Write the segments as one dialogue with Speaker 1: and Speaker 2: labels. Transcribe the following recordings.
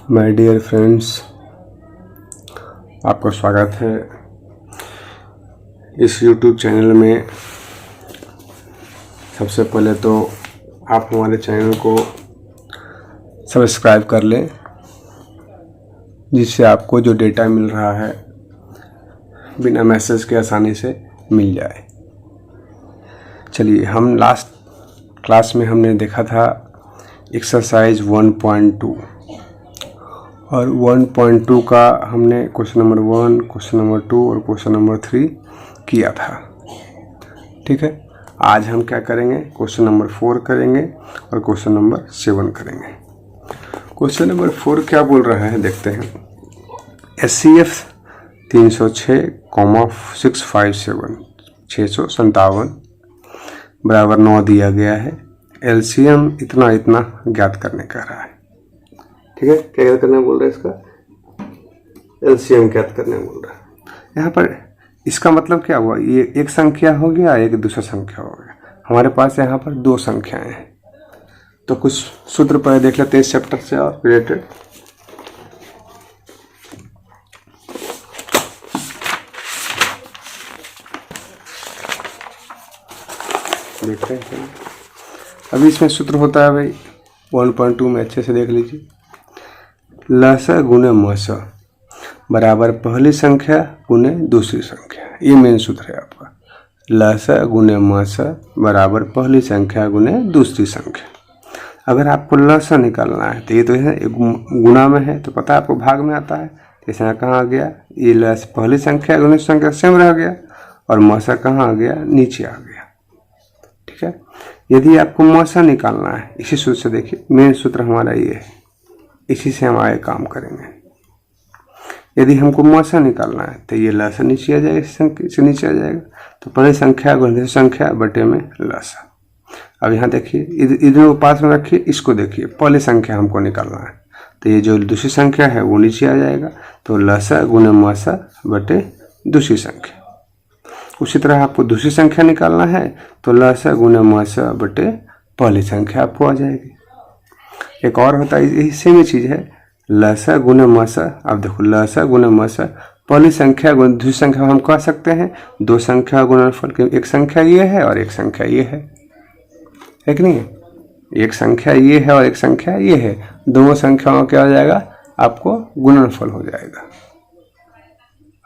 Speaker 1: My dear friends, आपका स्वागत है इस YouTube चैनल में। सबसे पहले तो आप हमारे चैनल को सब्सक्राइब कर लें, जिससे आपको जो डेटा मिल रहा है बिना मैसेज के आसानी से मिल जाए। चलिए, हम लास्ट क्लास में हमने देखा था एक्सरसाइज 1.2 और 1.2 का हमने क्वेश्चन नंबर 1, क्वेश्चन नंबर 2 और क्वेश्चन नंबर 3 किया था। ठीक है, आज हम क्या करेंगे, क्वेश्चन नंबर 4 करेंगे और क्वेश्चन नंबर 7 करेंगे। क्वेश्चन नंबर 4 क्या बोल रहा है देखते हैं। SCF 306,657 657 बराबर 9 दिया गया है। LCM इतना इतना ज्ञात करने कह रहा है। ठीक है, क्या ज्ञात करने बोल रहा है, इसका LCM ज्ञात करने बोल रहा है। यहाँ पर इसका मतलब क्या हुआ, ये एक संख्या हो गया, एक दूसरा संख्या हो गया। हमारे पास यहाँ पर दो संख्याएं हैं, तो कुछ सूत्र पहले देख लेते हैं इस चैप्टर से और रिलेटेड। देखते हैं अभी इसमें सूत्र होता है भाई 1.2 में, अच्छे से देख लीजिए। लस गुने मस बराबर पहली संख्या गुने दूसरी संख्या, ये मेन सूत्र है आपका। लस गुने मस बराबर पहली संख्या गुने दूसरी संख्या। अगर आपको लस निकालना है तो ये तो है गुना में है, तो पता है आपको भाग में आता है। जैसे यहाँ कहाँ आ गया, ये लस पहली संख्या गुने संख्या सेम रह गया और मसा कहाँ आ गया, नीचे आ गया। ठीक है, यदि आपको मसा निकालना है इसी सूत्र से, देखिए मेन सूत्र हमारा ये है, इसी से हम आगे काम करेंगे। यदि हमको मसा निकालना है तो ये लसा नीचे आ जाएगा, इस नीचे आ जाएगा, तो पहली संख्या गुणे संख्या बटे में लसा। अब यहाँ देखिए, इधर पास में रखिए, इसको देखिए, पहली संख्या हमको निकालना है तो ये जो दूसरी संख्या है वो नीचे आ जाएगा, तो लसा गुणे मसा बटे दूसरी संख्या। उसी तरह आपको दूसरी संख्या निकालना है तो लसा गुणे मसा बटे पहली संख्या आपको आ जाएगी। एक और होता है, यही सेम चीज़ है, लसा गुने मसा। अब देखो, लसा गुने मसा पहली संख्या गुने दूसरी संख्या हम कह सकते हैं दो संख्या गुणनफल, क्योंकि एक संख्या ये है और एक संख्या ये है कि नहीं है। एक संख्या ये है और एक संख्या ये है, दोनों संख्याओं क्या हो जाएगा, आपको गुणनफल हो जाएगा।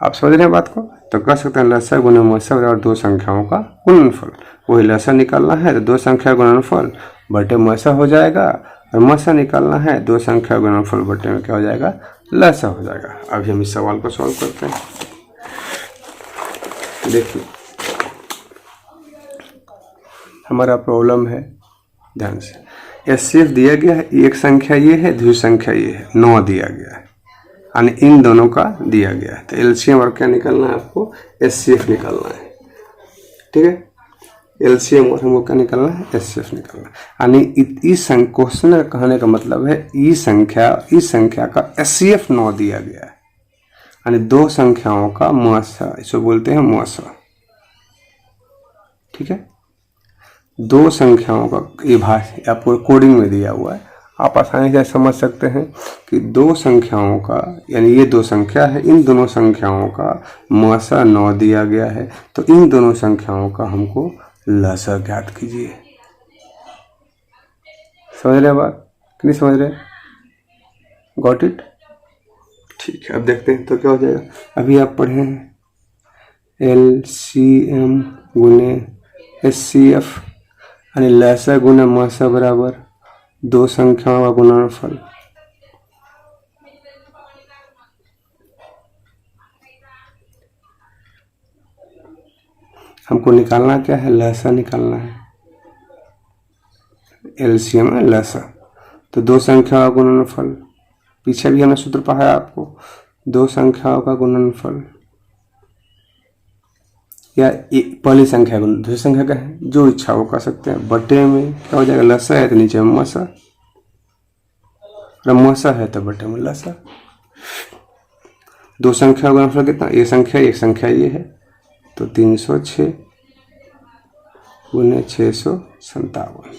Speaker 1: आप समझ रहे हैं बात को, तो कह सकते हैं लसा गुने मसा और दो संख्याओं का गुणनफल। वही लसा निकालना है तो दो संख्या गुणनफल बटे मसा हो जाएगा, और मसा निकालना है दो संख्या गुणनफल बटे में क्या हो जाएगा, लसा हो जाएगा। अभी हम इस सवाल को सॉल्व करते हैं। देखिए हमारा प्रॉब्लम है, ध्यान से। SCF दिया गया है, एक संख्या ये है, दूसरी संख्या ये है, 9 दिया गया है, यानी इन दोनों का दिया गया है। तो LCM और क्या निकालना है आपको, SCF निकालना है। ठीक है, LCM और हमको क्या निकालना है, SCF निकालना है। यानी इस क्वेश्चन कहने का मतलब है इस संख्या का SCF 9 दिया गया है, यानी दो संख्याओं का मसा, इसको बोलते हैं मसा। ठीक है, दो संख्याओं का ये भाग आपको कोडिंग में दिया हुआ है, आप आसानी से समझ सकते हैं कि दो संख्याओं का, यानी ये दो संख्या है, इन दोनों संख्याओं का मसा 9 दिया गया है, तो इन दोनों संख्याओं का हमको लसा ज्ञात कीजिए। समझ रहे बात कि नहीं समझ रहे, गॉट इट। ठीक है, अब देखते हैं तो क्या हो जाएगा। अभी आप पढ़े हैं LCM गुने SCF, यानी लसा गुने मसा बराबर दो संख्याओं का गुणनफल। हमको निकालना क्या है, लसा निकालना है। LCM है लसा, तो दो संख्याओं का गुणनफल, पीछे भी हमने सूत्र पढ़ाया आपको, दो संख्याओं का गुणनफल, या पहली संख्या गुण दूसरी संख्या का है, जो इच्छा वो कर सकते हैं, बटे में क्या हो जाएगा, लसा है तो नीचे में मसा, और मसा है तो बटे में लसा। दो संख्या का गुणनफल कितना, एक संख्या ये है, तो 306 गुने 657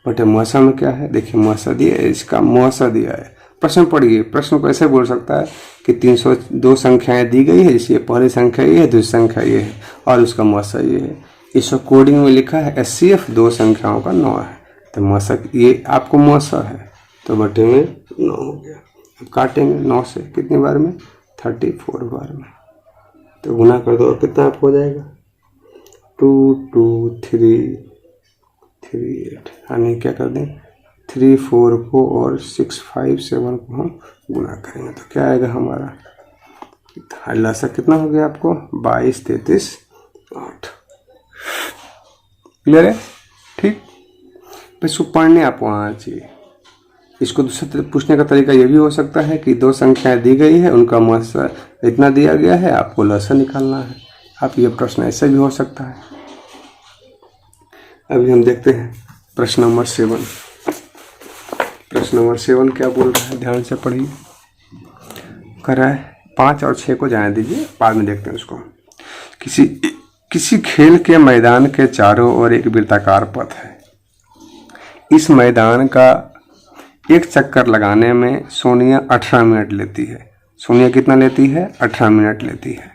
Speaker 1: बटे मसा में क्या है, देखिए मसा दिया है, इसका मसा दिया है प्रश्न पढ़िए, प्रश्न को ऐसे बोल सकता है कि 302 संख्याएं दी गई है, जैसे पहली संख्या ये है, दूसरी संख्या ये है और उसका मौसा ये है। इस कोडिंग में लिखा है HCF 2 संख्याओं का 9 है, तो मौसा ये आपको मौसा है, तो बटे में 9 हो गया। अब काटेंगे 9 से कितनी बार में, 34 बार में, तो गुना कर दो और कितना आप हो जाएगा 2 2 3 3 8, यानी क्या कर दें 3 4 को और 6 5 7 को हम गुना करेंगे तो क्या आएगा हमारा, लसा कितना हो गया आपको 22 33 8। क्लियर है? ठीक, तो इसको पढ़ने आप वहाँ चाहिए। इसको दूसरे पूछने का तरीका ये भी हो सकता है कि 2 संख्याएं दी गई है, उनका मौसा इतना दिया गया है, आपको लसा निकालना है। आप ये प्रश्न ऐसे भी हो सकता है। अभी हम देखते हैं प्रश्न नंबर 7। प्रश्न नंबर 7 क्या बोल रहा है, ध्यान से पढ़िए। कर रहा है 5 और 6 को जाने दीजिए, बाद में देखते हैं उसको। किसी खेल के मैदान के चारों ओर एक वृत्ताकार पथ है। इस मैदान का एक चक्कर लगाने में सोनिया 18 मिनट लेती है। सोनिया कितना लेती है, 18 मिनट लेती है।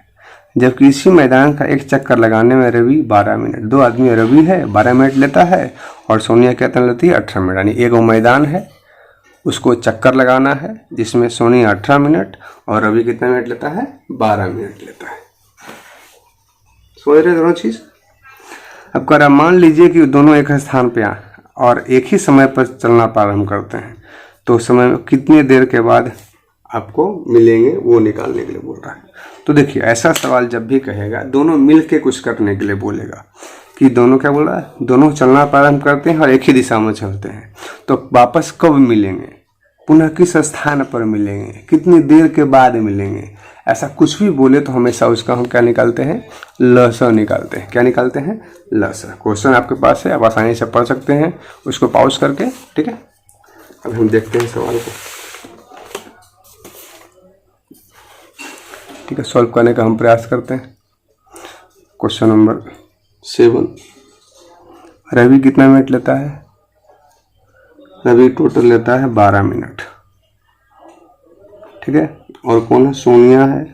Speaker 1: जबकि इसी मैदान का एक चक्कर लगाने में रवि 12 मिनट, 2 आदमी, रवि है 12 मिनट लेता है और सोनिया कितना लेती है 18 मिनट। यानी एक वो मैदान है, उसको चक्कर लगाना है जिसमें सोनिया 18 मिनट और रवि कितना मिनट लेता है, 12 मिनट लेता है। समझ रहे दोनों चीज। अब कह रहा मान लीजिए कि दोनों एक स्थान पे और एक ही समय पर चलना प्रारंभ करते हैं, तो समय में कितनी देर के बाद आपको मिलेंगे वो निकालने के लिए बोल रहा है। तो देखिए ऐसा सवाल जब भी कहेगा, दोनों मिल के कुछ करने के लिए बोलेगा कि दोनों क्या बोल रहा है, दोनों चलना प्रारंभ करते हैं और एक ही दिशा में चलते हैं, तो वापस कब मिलेंगे, पुनः किस स्थान पर मिलेंगे, कितनी देर के बाद मिलेंगे, ऐसा कुछ भी बोले तो हमेशा उसका हम क्या निकालते हैं, लसा निकालते हैं। क्या निकालते हैं, लसा। क्वेश्चन आपके पास है, आप आसानी से पढ़ सकते हैं उसको पॉज करके, ठीक है। अब हम देखते हैं सवाल को, ठीक है, सॉल्व करने का हम प्रयास करते हैं। क्वेश्चन नंबर 7, रवि कितना मिनट लेता है, रवि टोटल लेता है 12 मिनट, ठीक है। और कौन है, सोनिया है,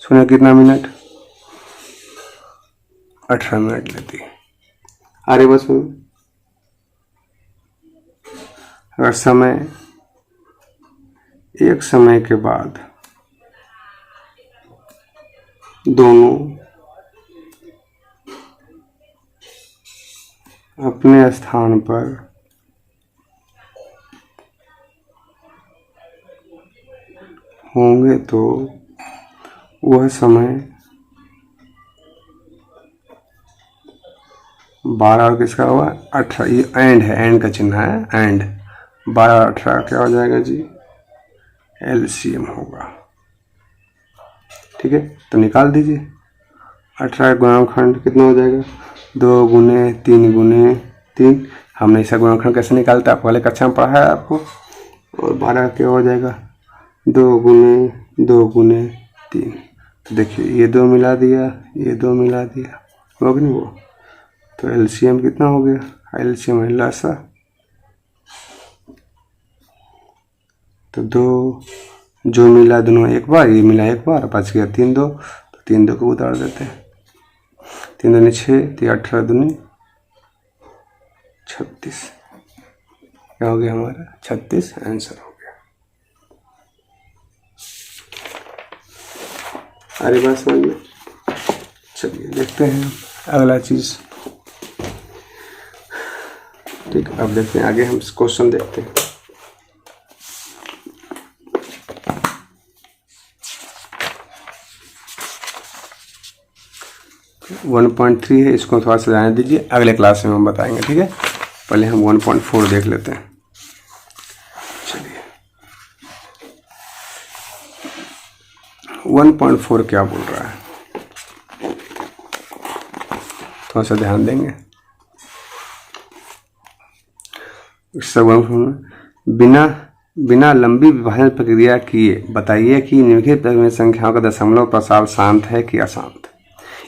Speaker 1: सोनिया कितना मिनट, 18 मिनट लेती है। अरे बस में अगर समय एक समय के बाद दोनों अपने स्थान पर होंगे तो वह समय 12 और किसका हुआ 18, ये एंड है, एंड का चिन्ह है, एंड 12 और 18 क्या हो जाएगा जी, LCM होगा, ठीक है। तो निकाल दीजिए 18 गुणनखंड कितना हो जाएगा, 2 गुने 3 गुने 3। हमने इसका गुणनखंड कैसे निकालता है पहले कक्षा में पढ़ा है आपको। और 12 क्या हो जाएगा, 2 गुने 3। तो देखिए ये 2 मिला दिया, ये 2 मिला दिया, हो गया नहीं वो, तो LCM कितना हो गया, LCM है लसा, तो 2 जो मिला दोनों एक बार, ये मिला एक बार, बच गया 3 2, तो 3 2 को उतार देते हैं, 3 दूनी 6, 18 दूनी 36, क्या हो गया हमारा 36, आंसर हो गया। अरे बात समझ में। चलिए देखते हैं अगला चीज, ठीक। अब देखते हैं आगे, हम क्वेश्चन देखते हैं। वन 1.3 है, इसको थोड़ा सा जाने दीजिए, अगले क्लास में हम बताएंगे, ठीक है। पहले हम 1.4 देख लेते हैं। चलिए 1.4 क्या बोल रहा है, थोड़ा सा ध्यान देंगे। बिना लंबी विभाजन प्रक्रिया किए बताइए कि निम्नलिखित संख्याओं का दशमलव प्रसार शांत है कि अशांत।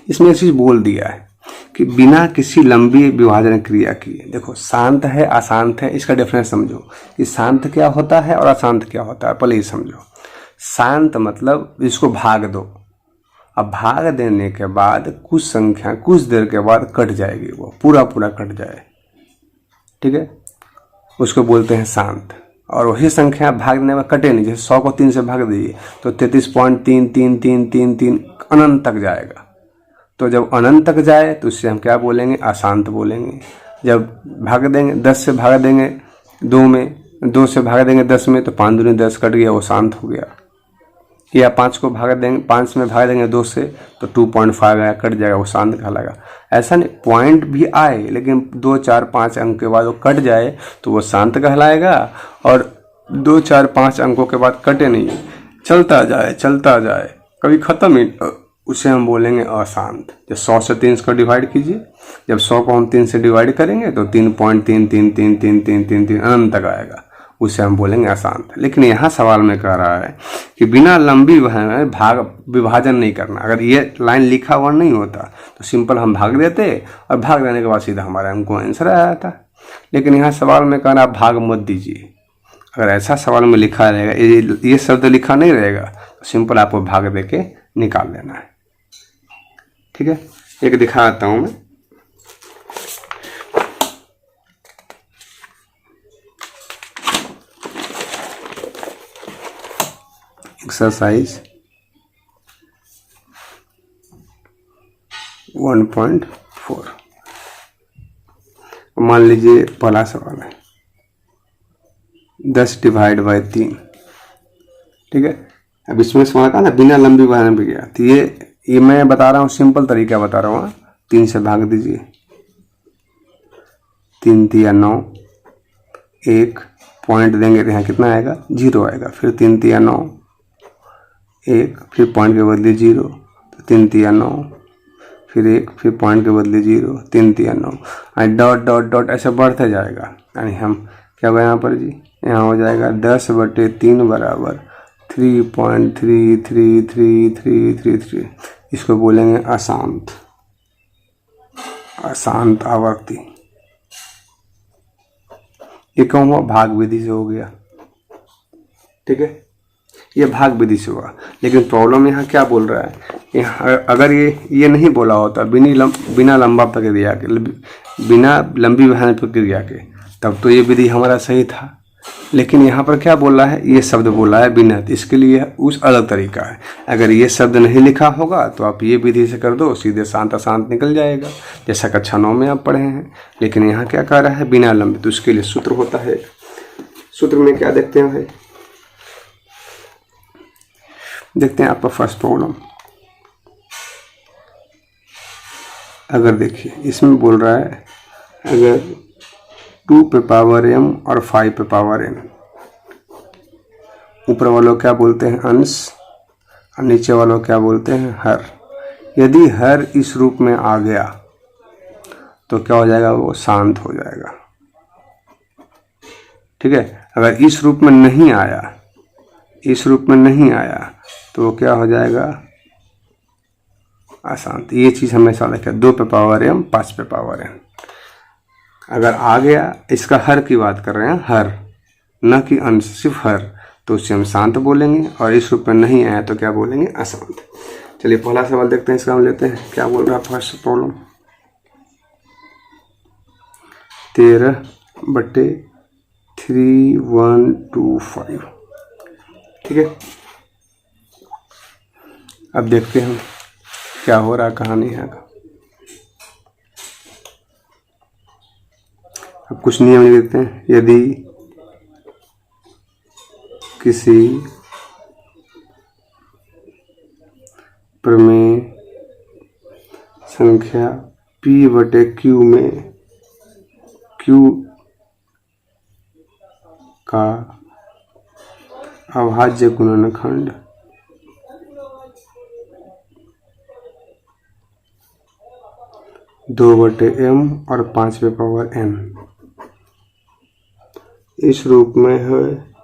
Speaker 1: इसमें एक चीज बोल दिया है कि बिना किसी लंबी विभाजन क्रिया किए। देखो शांत है अशांत है, इसका डिफरेंस समझो कि शांत क्या होता है और अशांत क्या होता है। पहले ये समझो, शांत मतलब इसको भाग दो, अब भाग देने के बाद कुछ संख्या कुछ देर के बाद कट जाएगी, वो पूरा पूरा कट जाए, ठीक है, उसको बोलते हैं शांत। और वही संख्या भागने में कटे नहीं, जैसे 100 को 3 से भाग दीजिए तो 33.33333 अनंत तक जाएगा। तो जब अनंत तक जाए तो उससे हम क्या बोलेंगे, अशांत बोलेंगे। जब भाग देंगे 10 से भाग देंगे 2 में, 2 से भाग देंगे 10 में तो 5 दूनी 10 कट गया, वो शांत हो गया। या 5 को भाग देंगे, 5 में भाग देंगे 2 से तो 2.5 आया, कट जाएगा, वो शांत कहलाएगा। ऐसा नहीं पॉइंट भी आए लेकिन 2 4 5 अंक के बाद वो कट जाए तो वो शांत कहलाएगा, और 2 4 5 अंकों के बाद कटे नहीं, चलता जाए कभी खत्म ही, उसे हम बोलेंगे अशांत। जब 100 से 3 को डिवाइड कीजिए, जब 100 को हम 3 से डिवाइड करेंगे तो 3.3333333 अनंत तक आएगा, उसे हम बोलेंगे अशांत। लेकिन यहाँ सवाल में कह रहा है कि बिना लंबी भाग विभाजन नहीं करना। अगर ये लाइन लिखा हुआ नहीं होता तो सिंपल हम भाग देते और भाग देने के बाद सीधा हमारा हमको आंसर आ जाता। लेकिन यहाँ सवाल में कह रहा भाग मत दीजिए। अगर ऐसा सवाल में लिखा रहेगा, ये शब्द लिखा नहीं रहेगा तो सिंपल आपको भाग दे के निकाल लेना है, ठीक है। एक दिखाता हूँ मैं, एक्सरसाइज 1.4। मान लीजिए पहला सवाल है 10 डिवाइड बाई 3, ठीक है। अब इसमें सवाल का ना बिना लंबी विभाजन पे गया, तो ये मैं बता रहा हूँ, सिंपल तरीका बता रहा हूँ। 3 से भाग दीजिए, 3 तिया 9, 1 पॉइंट देंगे तो यहाँ कितना आएगा, 0 आएगा। फिर 3 तिया 9, 1 फिर पॉइंट के बदले 0 तो 3 तिया 9, फिर 1 फिर पॉइंट के बदले 0, 3 तिया 9, डॉट डॉट डॉट ऐसे बढ़ते जाएगा। यानी हम क्या होगा यहाँ पर जी, यहाँ हो जाएगा 10/3 बराबर 3.33333। इसको बोलेंगे अशांत, अशांत आवर्ती। ये कौन हुआ, भाग विधि से हो गया, ठीक है, ये भाग विधि से हुआ। लेकिन प्रॉब्लम यहाँ क्या बोल रहा है, यहाँ अगर ये नहीं बोला होता बिना लंबा प्रक्रिया के, बिना लंबी विभाजन प्रक्रिया के, तब तो ये विधि हमारा सही था। लेकिन यहाँ पर क्या बोला है, ये शब्द बोला है बिना, इसके लिए उस अलग तरीका है। अगर ये शब्द नहीं लिखा होगा तो आप ये विधि से कर दो, सीधे शांत अशांत निकल जाएगा, जैसा कक्षा 9 में आप पढ़े हैं। लेकिन यहाँ क्या कह रहा है, बिना लंबे, तो उसके लिए सूत्र होता है। सूत्र में क्या देखते हैं भाई, देखते हैं आपका फर्स्ट प्रॉब्लम। अगर देखिए इसमें बोल रहा है, अगर 2 पे पावर m और 5 पे पावर n, ऊपर वालों क्या बोलते हैं अंश और नीचे वालों क्या बोलते हैं हर। यदि हर इस रूप में आ गया तो क्या हो जाएगा, वो शांत हो जाएगा, ठीक है। अगर इस रूप में नहीं आया, इस रूप में नहीं आया तो क्या हो जाएगा, अशांत। ये चीज़ हमेशा रखें, 2 पे पावर m 5 पे पावर n। अगर आ गया, इसका हर की बात कर रहे हैं, हर न कि अंश, सिर्फ हर, तो उससे हम शांत बोलेंगे। और इस रूप में नहीं आया तो क्या बोलेंगे, अशांत। चलिए पहला सवाल देखते हैं, इसका हम लेते हैं। क्या बोल रहा है फर्स्ट प्रॉब्लम, 13/3125, ठीक है। अब देखते हैं हम क्या हो रहा है, कहानी है का। अब कुछ नियम लिखते हैं। यदि किसी प्रमेय संख्या P/Q में Q का अभाज्य गुणनखंड 2/m और 5 पे पावर n इस रूप में है,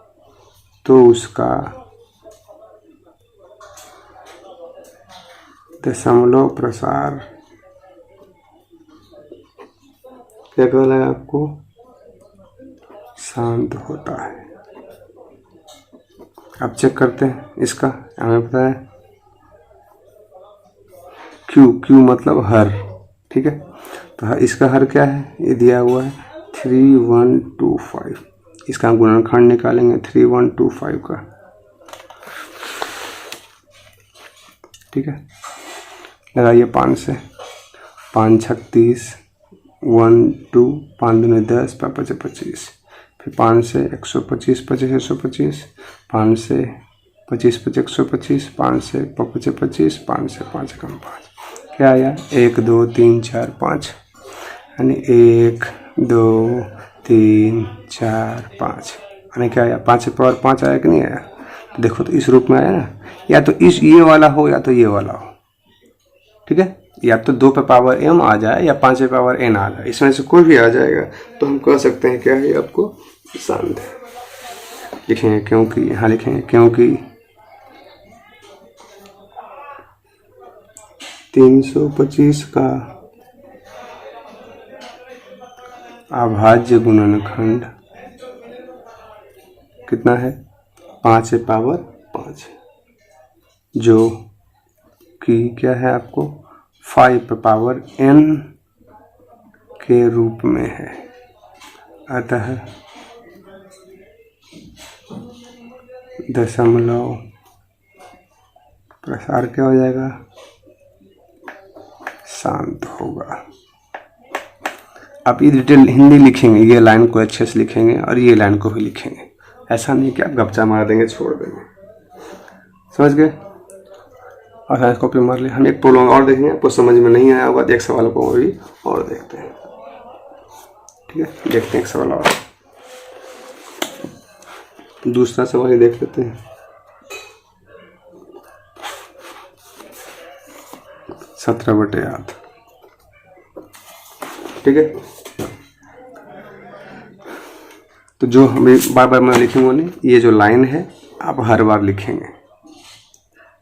Speaker 1: तो उसका दशमलव प्रसार क्या कहलाएगा आपको? शांत होता है। अब चेक करते हैं इसका, हमें पता है क्यू, क्यू मतलब हर, ठीक है। तो इसका हर क्या है, ये दिया हुआ है 3125। इसका हम गुणनखंड निकालेंगे 3125 का, ठीक है। लगाइए 5 से, 5 छक 30, 1 2, 5 दूनी 10, 5 पचे 25, फिर 5 से 125, 25 125, 5 से 25 25 125, 5 से 25 25, 5 से 5 कम 5, क्या आया 1 2 3 4 5, यानी 1 2 3 4 5, यानी क्या आया 5 से पावर 5 आया कि नहीं आया? तो देखो तो इस रूप में आया ना, या तो इस ये वाला हो या तो ये वाला हो, ठीक है। या तो 2 पे पावर m आ जाए या 5 पे पावर n आ जाए, इसमें से कोई भी आ जाएगा तो हम कह सकते हैं क्या है आपको शांत है। लिखेंगे क्योंकि, यहाँ लिखेंगे क्योंकि 325 का अभाज्य गुणनखंड कितना है 5 पे पावर 5, जो कि क्या है आपको 5 पे पावर n के रूप में है। अतः दशमलव प्रसार क्या हो जाएगा, शांत होगा। आप ये डिटेल हिंदी लिखेंगे, ये लाइन को अच्छे से लिखेंगे और ये लाइन को भी लिखेंगे, ऐसा नहीं कि आप गपचा मार देंगे छोड़ देंगे, समझ गए। और साइंस कॉपी मार ले। हम एक प्रॉब्लम और देखेंगे, आपको समझ में नहीं आया होगा तो एक सवाल को भी और देखते हैं, ठीक है। देखते हैं एक सवाल और, दूसरा सवाल ही देख लेते हैं। 17/8, ठीक है। तो जो हमें बार बार मैं लिखूंगा नहीं, ये जो लाइन है आप हर बार लिखेंगे,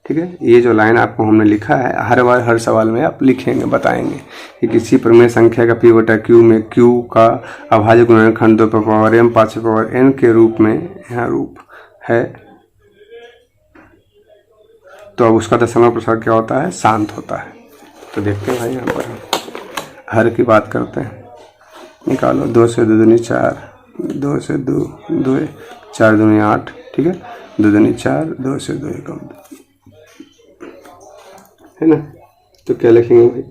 Speaker 1: ठीक है। ये जो लाइन आपको हमने लिखा है हर बार हर सवाल में आप लिखेंगे, बताएंगे कि किसी प्रमेय संख्या का p बटा q में q का अभाज्य गुणनखंड 2 पे पावर m 5 पे पावर n के रूप में यहाँ रूप है, तो अब उसका दशमलव प्रसार क्या होता है, शांत होता है। तो देखते हैं भाई, यहाँ पर हम हर की बात करते हैं। निकालो 2 से 2 दूनी 4, 2 से 2 2, 4 दूनी 8, ठीक है। 2 दूनी 4, 2 से 2 कम है ना। तो क्या लिखेंगे भाई,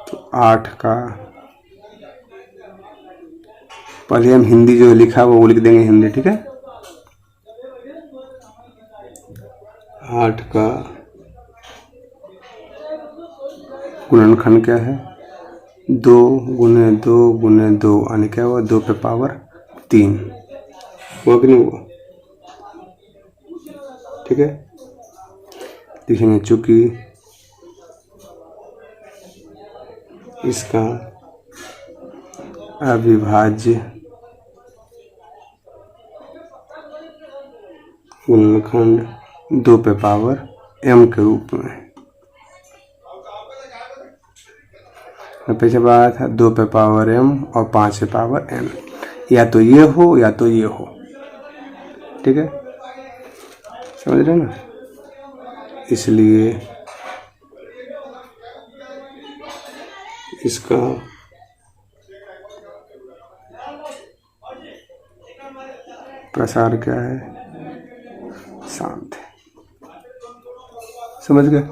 Speaker 1: तो 8 का पहले हम हिंदी जो लिखा वो लिख देंगे हिंदी, ठीक है। 8 का गुणनखंड क्या है 2 गुने 2 गुने 2, यानी क्या हुआ 2 पे पावर 3, हुआ कि नहीं हुआ, ठीक है। लिखेंगे चूंकि इसका अविभाज्य गुणनखंड 2 पे पावर m के रूप में, पीछे बात है 2 पे पावर m और 5 पे पावर n, या तो ये हो या तो ये हो, ठीक है, समझ रहे ना। इसलिए इसका प्रसार क्या है, शांत है, समझ गए।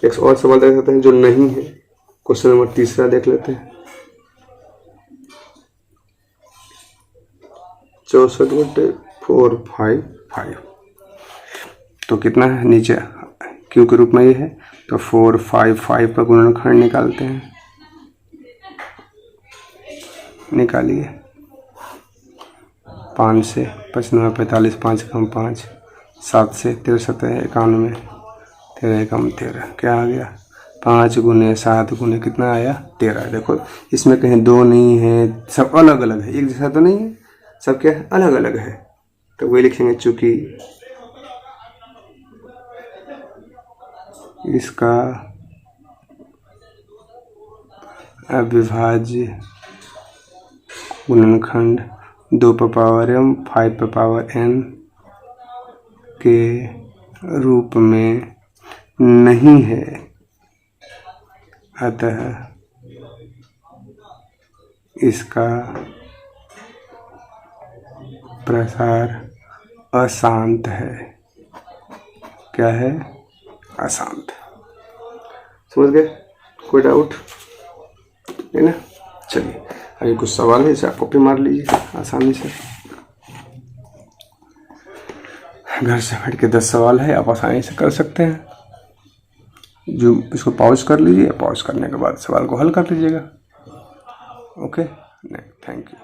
Speaker 1: एक और सवाल देख सकते हैं जो नहीं है, क्वेश्चन नंबर 3 देख लेते हैं। 64/455, तो कितना है नीचे क्यू के रूप में ये है, तो 455 पर गुणनखंड निकालते हैं, निकालिए 5 से 95 45, 5 कम 5, 7 से 63 91, 13 कम 13, क्या आ गया 5 गुने 7 गुने कितना आया 13। देखो इसमें कहीं 2 नहीं है, सब अलग अलग है, एक जैसा तो नहीं है, सब क्या है अलग अलग है। तो वही लिखेंगे चूंकि इसका अविभाज्य गुणनखंड 2 पर पावर m 5 पर पावर n के रूप में नहीं है, अतः इसका प्रसार अशांत है। क्या है? अशांत। समझ गए? कोई डाउट है ना? चलिए अभी कुछ सवाल है, इसे आप कॉपी मार लीजिए आसानी से। घर से बैठ के 10 सवाल है, आप आसानी से कर सकते हैं। जो इसको पॉज कर लीजिए, पॉज करने के बाद सवाल को हल कर लीजिएगा। Okay, thank you.